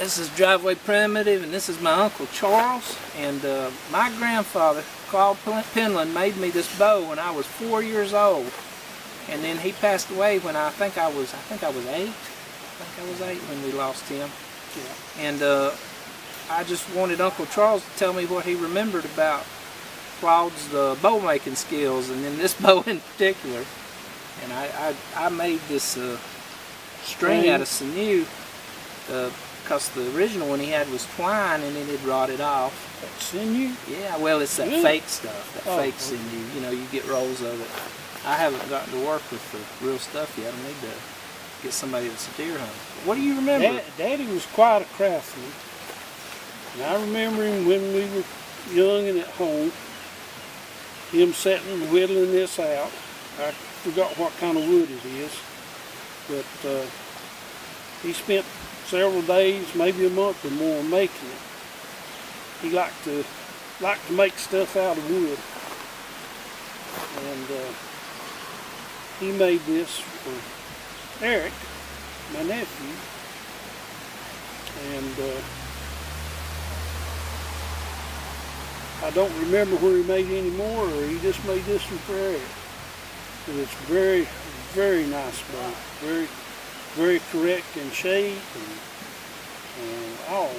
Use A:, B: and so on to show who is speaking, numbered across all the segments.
A: This is Driveway Primitive, and this is my Uncle Charles. And my grandfather, Carl Penland, made me this bow when I was 4 years old. And then he passed away when I think I was 8. I think I was 8 when we lost him. Yeah. And I just wanted Uncle Charles to tell me what he remembered about Claude's bow making skills, and then this bow in particular. And I made this string out of sinew, because the original one he had was twine, and then it rotted off.
B: That sinew?
A: Yeah, well, it's that fake stuff, that fake sinew. You know, you get rolls of it. I haven't gotten to work with the real stuff yet. I need to get somebody that's a deer hunter. What do you remember?
B: Daddy was quite a craftsman. And I remember him when we were young and at home, him sitting and whittling this out. I forgot what kind of wood it is, but he spent several days, maybe a month or more, making it. He liked to make stuff out of wood, and he made this for Eric, my nephew, and I don't remember where he made any more, or he just made this one for Eric. But it's very, very nice bow. Very, very correct in shape and all.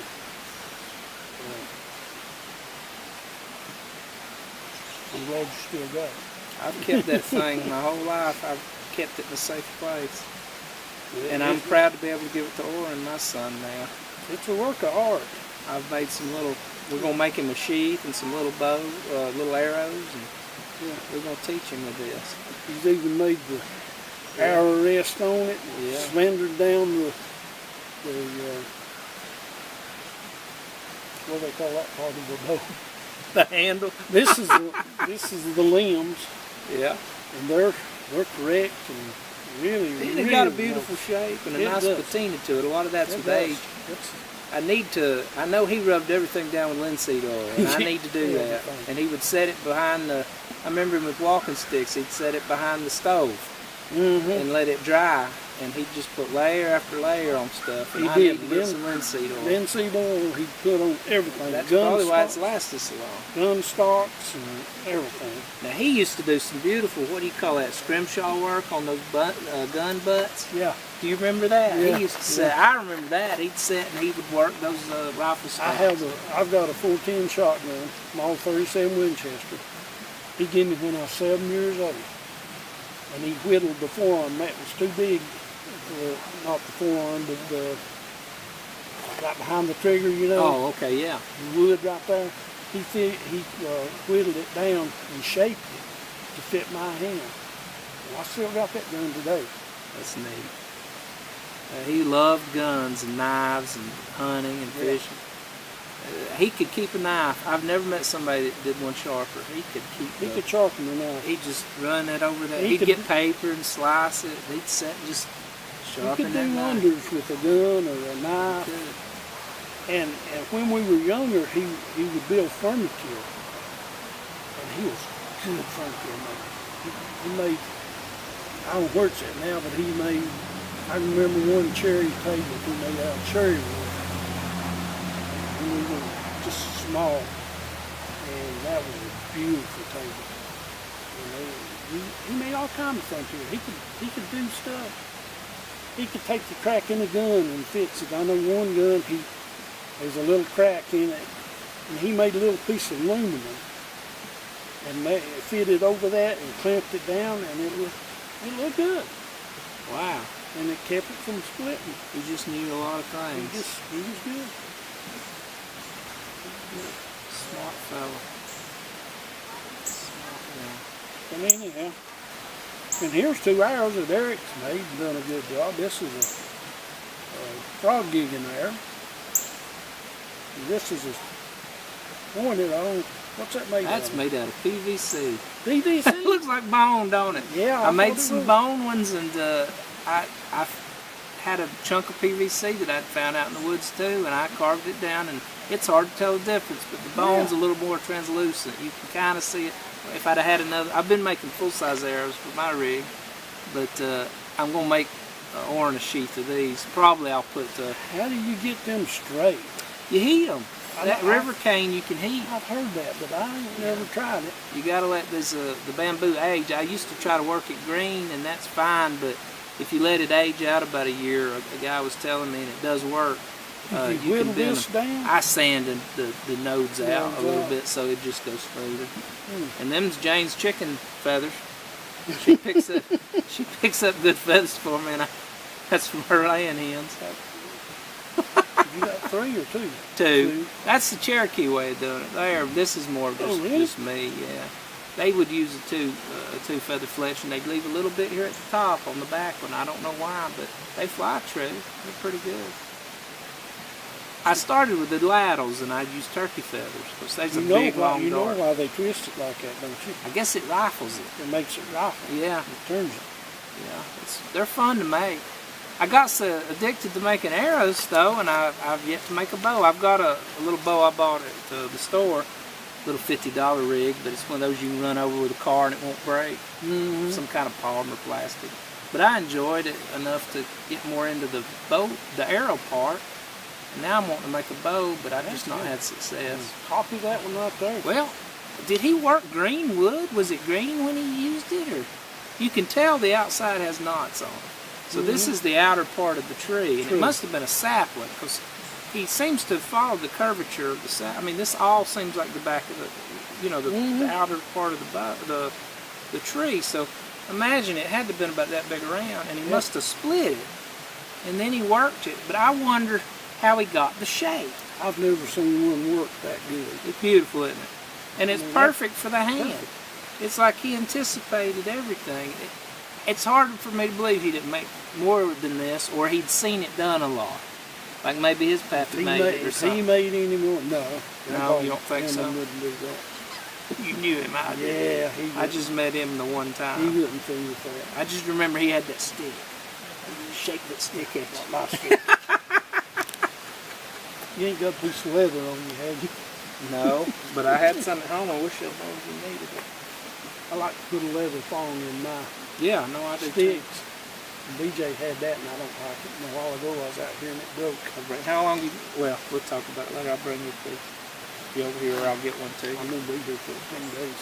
B: I'm glad you still got it.
A: I've kept that thing my whole life. I've kept it in a safe place. And I'm proud to be able to give it to Orrin, my son, now.
B: It's a work of art.
A: I've made some little, we're going to make him a sheath and some little bow, little arrows, and we're going to teach him with this.
B: He's even made the arrow rest on it, and slendered down the what do they call that part of the bow?
A: The handle.
B: This is the limbs.
A: Yeah.
B: And they're correct and really,
A: It's got a beautiful shape and a nice patina to it. A lot of that's with age. I know he rubbed everything down with linseed oil, and I need to do that. And he would set it behind I remember him with walking sticks, he'd set it behind the stove and let it dry. And he'd just put layer after layer on stuff. And I need to get some linseed oil.
B: Linseed oil he'd put on everything.
A: That's probably why it's lasted so long.
B: Gun stocks and everything.
A: Now he used to do some beautiful, what do you call that, scrimshaw work on those gun butts?
B: Yeah.
A: Do you remember that?
B: Yeah.
A: He used to say, I remember that. He'd sit and he would work those rifle stocks.
B: I've got a 410 shotgun, small 37 Winchester. He gave me when I was 7 years old. And he whittled the forearm. That was too big. Not the forearm, but right behind the trigger, you know.
A: Oh, okay, yeah.
B: The wood right there. He whittled it down and shaped it to fit my hand. And I still got that gun today.
A: That's neat. He loved guns and knives and hunting and fishing. He could keep a knife. I've never met somebody that did one sharper. He could
B: sharpen the knife.
A: He'd just run it over there. He'd get paper and slice it. He'd set and just sharpen that knife.
B: He could do wonders with a gun or a knife. And when we were younger, he would build furniture. And he was a good furniture maker. He made, I don't know where it's at now, but he made, I remember one cherry table he made out of cherry wood. And we were just small. And that was a beautiful table. He made all kinds of furniture. He could do stuff. He could take the crack in the gun and fix it. I know one gun, there's a little crack in it, and he made a little piece of aluminum and fitted over that and clamped it down, and it looked good.
A: Wow.
B: And it kept it from splitting.
A: He just knew a lot of things.
B: He was good.
A: Smart fellow.
B: But anyhow, and here's 2 arrows that Eric's made and done a good job. This is a frog gigging arrow. And this is a pointed on. What's that made
A: That's
B: out of?
A: made out of PVC.
B: PVC?
A: It looks like bone, don't it?
B: Yeah.
A: I made some bone ones, and I had a chunk of PVC that I'd found out in the woods too, and I carved it down, and it's hard to tell the difference, but the bone's a little more translucent. You can kind of see it. If I'd have had another, I've been making full-size arrows for my rig, but I'm going to make or in a sheath of these. Probably I'll put
B: How do you get them straight?
A: you heat them. That river cane you can heat.
B: I've heard that, but I ain't never tried it.
A: You gotta let this the bamboo age. I used to try to work it green, and that's fine. But if you let it age out about a year, a guy was telling me, and it does work.
B: If you whittle this down?
A: I sanded the nodes out a little bit so it just goes smoother. And them's Jane's chicken feathers. She picks up good feathers for me, and that's from her laying hens.
B: You got 3 or 2?
A: Two. That's the Cherokee way of doing it. This is more just me. Yeah. They would use a two feather fletch, and they'd leave a little bit here at the top on the back one. I don't know why, but they fly true. They're pretty good. I started with the ladles, and I'd use turkey feathers because they's a big long
B: You know
A: dart.
B: why they twist it like that, don't you?
A: I guess it rifles it.
B: It makes it rifle.
A: Yeah.
B: It turns it.
A: Yeah. They're fun to make. I got so addicted to making arrows, though, and I've yet to make a bow. I've got a little bow I bought at the store, little $50 rig, but it's one of those you can run over with a car and it won't break. Some kind of polymer plastic. But I enjoyed it enough to get more into the arrow part. And now I'm wanting to make a bow, but I've just not had success.
B: Copy that one right there.
A: Well, did he work green wood? Was it green when he used it, or you can tell the outside has knots on it. So this is the outer part of the tree, and it must have been a sapling because he seems to follow the curvature of the sapling. I mean, this all seems like the back of the outer part of the tree. So imagine it had to have been about that big around, and he must have split it, and then he worked it. But I wonder how he got the shape.
B: I've never seen one work that good.
A: It's beautiful, isn't it? And it's perfect for the hand. It's like he anticipated everything. It's hard for me to believe he didn't make more than this, or he'd seen it done a lot. Like maybe his pappy made it or something.
B: He made any more? No.
A: No, you don't think so?
B: Wouldn't do that.
A: You knew him, I did.
B: Yeah,
A: I just met him the one time.
B: He wouldn't fool with that.
A: I just remember he had that stick. Shake that stick at
B: Like my stick. You ain't got a piece of leather on you, have you?
A: No, but I had some at home. I wish I known you needed it.
B: I like to put a leather thong in my
A: Yeah, no, I do too.
B: sticks. BJ had that, and I don't like it. And a while ago, I was out here and it broke.
A: How long you? Well, we'll talk about it later. I'll bring you two. You over here, or I'll get one too.
B: I'm gonna be here for 10 days.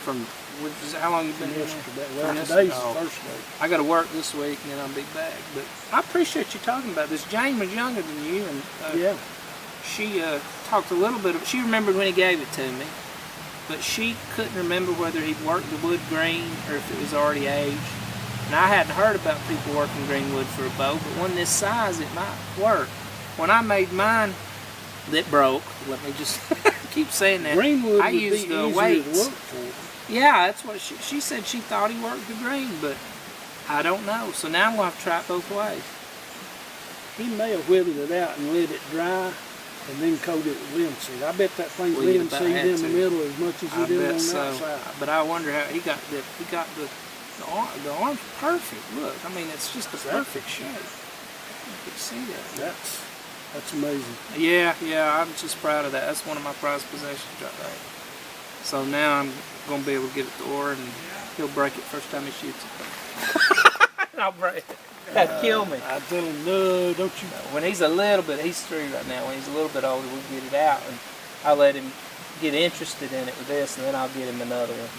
A: How long you been here?
B: Yesterday. Well, today's the first day.
A: I got to work this week, and then I'll be back. But I appreciate you talking about this. Jane was younger than you, and
B: Yeah.
A: she talked a little bit. She remembered when he gave it to me, but she couldn't remember whether he'd worked the wood green or if it was already aged. And I hadn't heard about people working green wood for a bow, but one this size, it might work. When I made mine, that broke. Let me just keep saying that.
B: Greenwood
A: I
B: would
A: used
B: be easier
A: weights.
B: to work for.
A: Yeah, that's what she said. She thought he worked the green, but I don't know. So now I'm going to have to try it both ways.
B: He may have whittled it out and let it dry and then coat it with linseed. I bet that thing's
A: Well, you'd
B: linseed
A: about had
B: in the
A: to.
B: middle as much as
A: I
B: you do on
A: bet
B: the
A: so.
B: outside.
A: But I wonder how he got the arm's perfect. Look, I mean, it's just a perfect shape. You can see that.
B: That's amazing.
A: Yeah, I'm just proud of that. That's one of my prized possessions right there. So now I'm going to be able to get it to Orr, and he'll break it first time he shoots it. And I'll break it. That'd kill me.
B: I tell him, no, don't you.
A: When he's a little bit, he's 3 right now. When he's a little bit older, we'll get it out, and I'll let him get interested in it with this, and then I'll get him another one,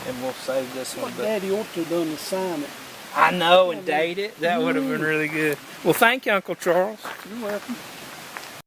A: and we'll save this one.
B: What Daddy ought to have done is sign it.
A: I know, and date it. That would have been really good. Well, thank you, Uncle Charles.
B: You're welcome.